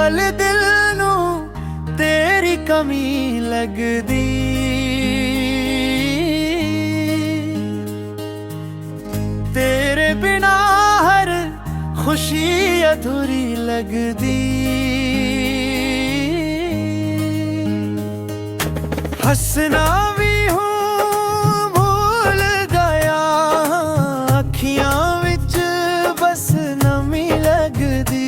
पल दिल नू तेरी कमी लगदी। तेरे बिना हर खुशी अधूरी लगदी। हंसना भी हूँ भूल गया, अखियां विच बस नमी लगदी।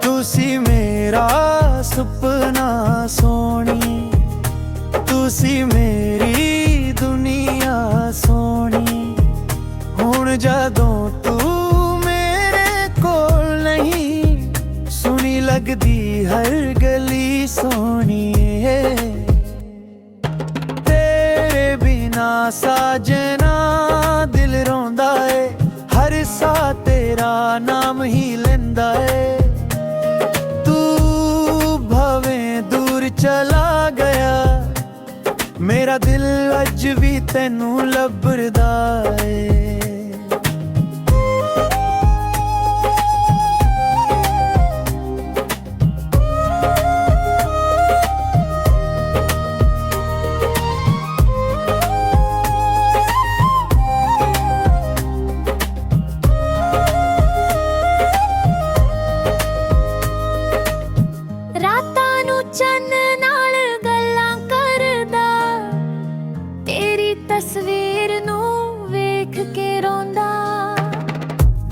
तुसी मेरा सुपना सोनी, तुसी मेरी दुनिया सोनी। हुण जदों तू मेरे कोल नहीं, सुनी लगदी हर गली सोनीए। तेरे बिना साजना दिल रोंदा है, हर सा तेरा नाम ही लेंदा है। तू भावें दूर चला गया, मेरा दिल अज भी तैनू लभदा है। तस्वीर नू वेख के रोंदा,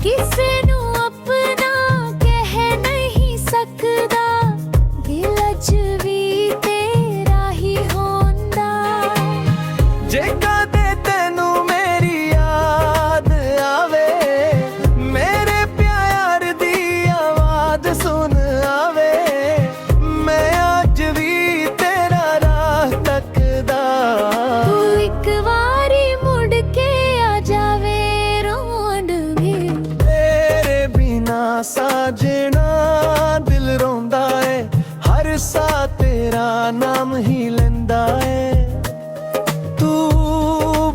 किसे नू अपना कह नहीं सकदा, दिल अज भी तेरा ही होंदा। जे कदे तैनू मेरी याद आवे, मेरे प्यार दी आवाज सुन आवे, मैं अज भी तेरा राह तकदा। तू एक वारी मुड़ के आ जावे रोंद में, तेरे बिना साजना दिल रोंदा है, हर सा तेरा नाम ही लेंदा है। तू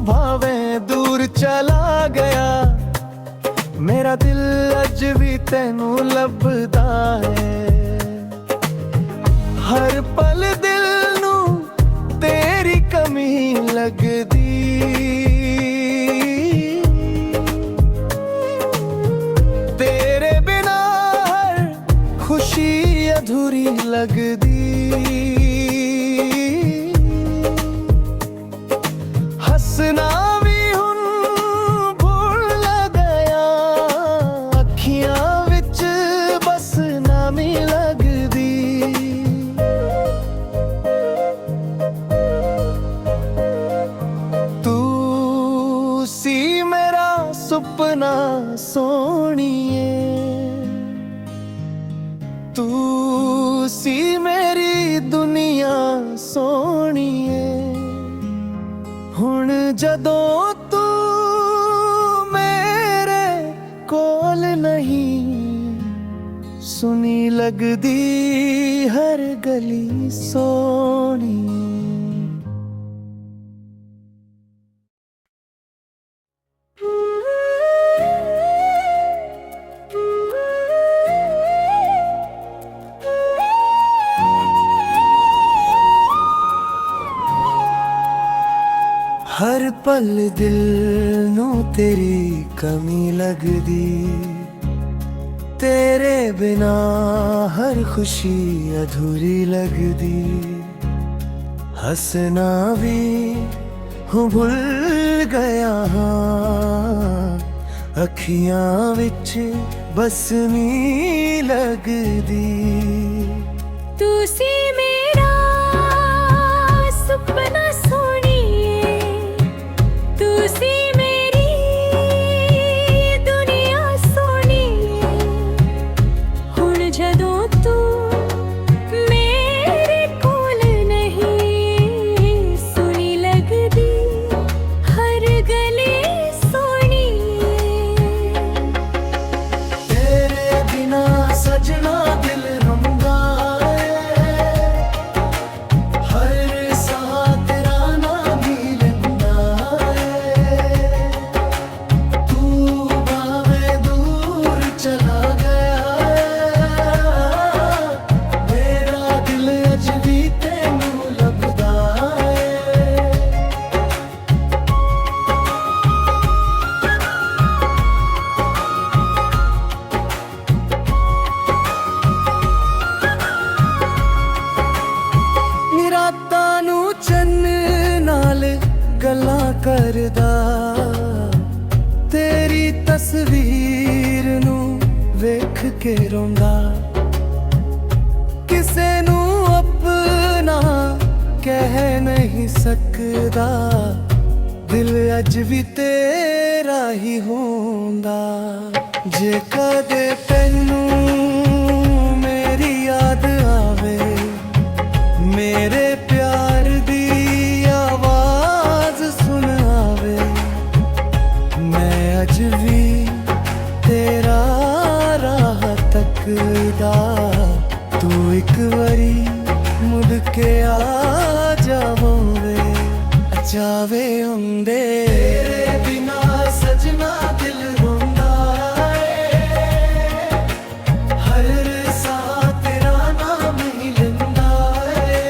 भावें दूर चला गया, मेरा दिल अज भी तैनू लभदा है। हर पल दिल नू तेरी कमी लगदी। तेरे बिना हर खुशी अधूरी लगदी। हंसना भी हुण भूल गया, अखियां विच बस नामी लगदी। तू सी मेरा सुपना सोनिए, तू सी मेरी दुनिया सोनिए। हुण जदों तू मेरे कोल नहीं, सुनी लगदी हर गली सोनी। हर पल दिल नू तेरी कमी लगदी। तेरे बिना हर खुशी अधूरी लगदी। हंसना भी हूँ भूल गया हाँ, अखियां विच बस नी लगदी। तू सी मेरा सुपना सोनिए, तू सी मेरी दुनिया सोनिए। हुण जदों तू मेरे कोल नहीं, सुनी लगदी हर गली सोनिए। तेरे बिना सजना दिल रोंदा है, ਕਰਦਾ ਤੇਰੀ ਤਸਵੀਰ ਨੂੰ ਵੇਖ ਕੇ ਰੋਂਦਾ ਕਿਸੇ ਨੂੰ ਆਪਣਾ ਕਹਿ ਨਹੀਂ ਸਕਦਾ ਦਿਲ ਅੱਜ ਵੀ ਤੇਰਾ ਹੀ ਹੁੰਦਾ ਜੇ ਕਦੇ ਤੈਨੂੰ ਮੇਰੀ ਯਾਦ ਆਵੇ ਮੇਰੇ ਪਿਆਰ ਦੀ ਆਵਾਜ਼ ਸੁਣ ਆਵੇ ਮੈਂ ਅੱਜ ਵੀ ਤੇਰਾ ਰਾਹ ਤੱਕਦਾ ਤੂੰ ਇੱਕ ਵਾਰੀ ਮੁੜ ਕੇ ਆ ਜਾਵੇ ਹੁੰਦੇ ਤੇਰੇ ਬਿਨਾ ਸਜਣਾ ਦਿਲ ਰੋਂਦਾ ਏ ਹਰ ਸਾਹ ਤੇਰਾ ਨਾਮ ਹੀ ਲੈਂਦਾ ਏ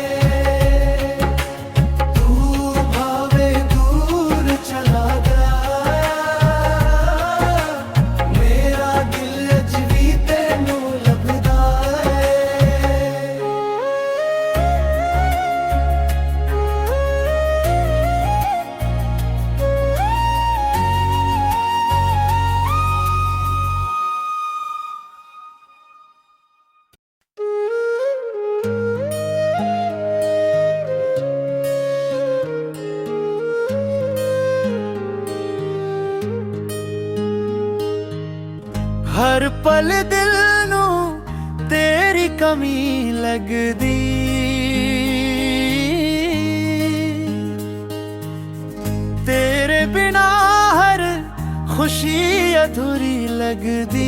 ਤੂੰ ਭਾਵੇਂ ਦੂਰ ਚਲਾ ਗਿਆ ਮੇਰਾ ਦਿਲ ਅੱਜ ਵੀ ਤੈਨੂੰ ਲੱਭਦਾ ਏ ਹਰ ਪਲ ਦਿਲ ਨੂੰ ਤੇਰੀ ਕਮੀ ਲੱਗਦੀ ਤੇਰੇ ਬਿਨਾ ਹਰ ਖੁਸ਼ੀ ਅਧੂਰੀ ਲੱਗਦੀ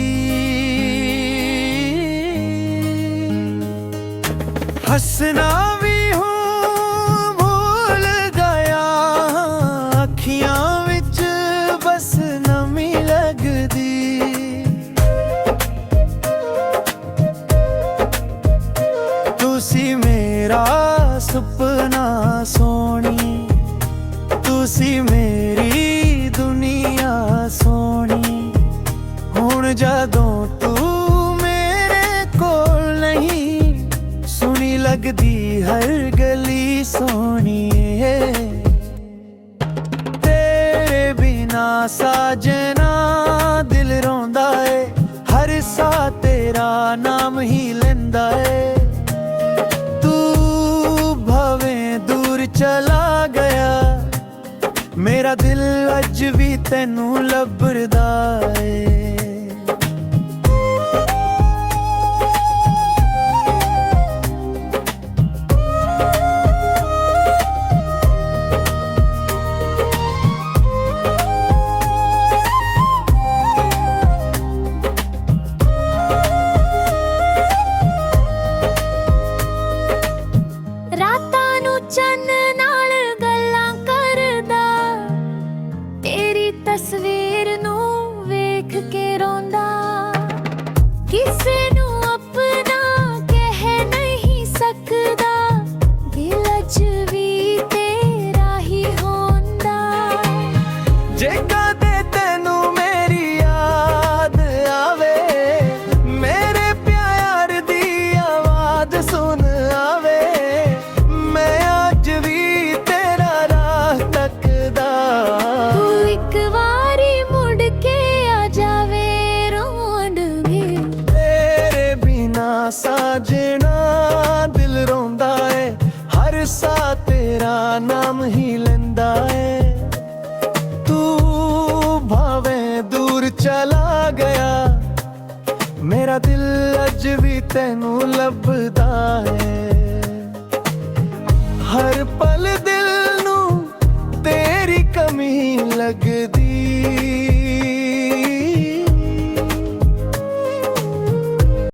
ਹੱਸਣਾ ਵੀ ਹੂੰ ਭੁੱਲ ਗਿਆ ਅੱਖੀਆਂ ਵਿੱਚ ਬਸ ਨਮੀ ਲੱਗਦੀ ਤੁਸੀਂ ਮੇਰਾ ਸੁਪਨਾ ਸੋਹਣੀ ਤੁਸੀਂ ਮੇਰੀ ਦੁਨੀਆ ਸੋਹਣੀ ਹੁਣ ਜਦੋਂ ਤੂੰ ਮੇਰੇ ਕੋਲ ਨਹੀਂ ਸੁਣੀ ਲੱਗਦੀ ਹਰ ਗਲੀ ਸੋਹਣੀ ਏ ਤੇਰੇ ਬਿਨਾ ਸਾਜਣਾ ਦਿਲ ਰੋਂਦਾ ਏ ਹਰ ਸਾਹ ਤੇਰਾ ਨਾਮ ਹੀ ਲੈਂਦਾ ਏ ਚਲਾ ਗਿਆ ਮੇਰਾ ਦਿਲ ਅੱਜ ਵੀ ਤੈਨੂੰ ਲੱਭਦਾ ਏ ਚੰਨ ਨਾਲ ਗੱਲਾਂ ਕਰਦਾ ਤੇਰੀ ਤਸਵੀਰ ਨੂੰ ਵੇਖ ਕੇ ਰੋਂਦਾ ਕਿਸੇ ਨੂੰ ਆਪਣਾ ਕਹਿ ਨਹੀਂ ਸਕਦਾ ਦਿਲ ਅੱਜ ਵੀ ਤੇਰਾ ਹੀ ਹੁੰਦਾ ਜੇ ਕਦੇ ਤੈਨੂੰ ਮੇਰੀ ਯਾਦ ਆਵੇ ਮੇਰੇ ਪਿਆਰ ਦੀ ਆਵਾਜ਼ ਸੁਣ ਆਵੇ ਸਾਜਣਾ ਦਿਲ ਰੋਂਦਾ ਏ ਹਰ ਸਾਹ ਤੇਰਾ ਨਾਮ ਹੀ ਲੈਂਦਾ ਏ ਤੂੰ ਭਾਵੇਂ ਦੂਰ ਚਲਾ ਗਿਆ ਮੇਰਾ ਦਿਲ ਅੱਜ ਵੀ ਤੈਨੂੰ ਲੱਭਦਾ ਏ ਹਰ ਪਲ ਦਿਲ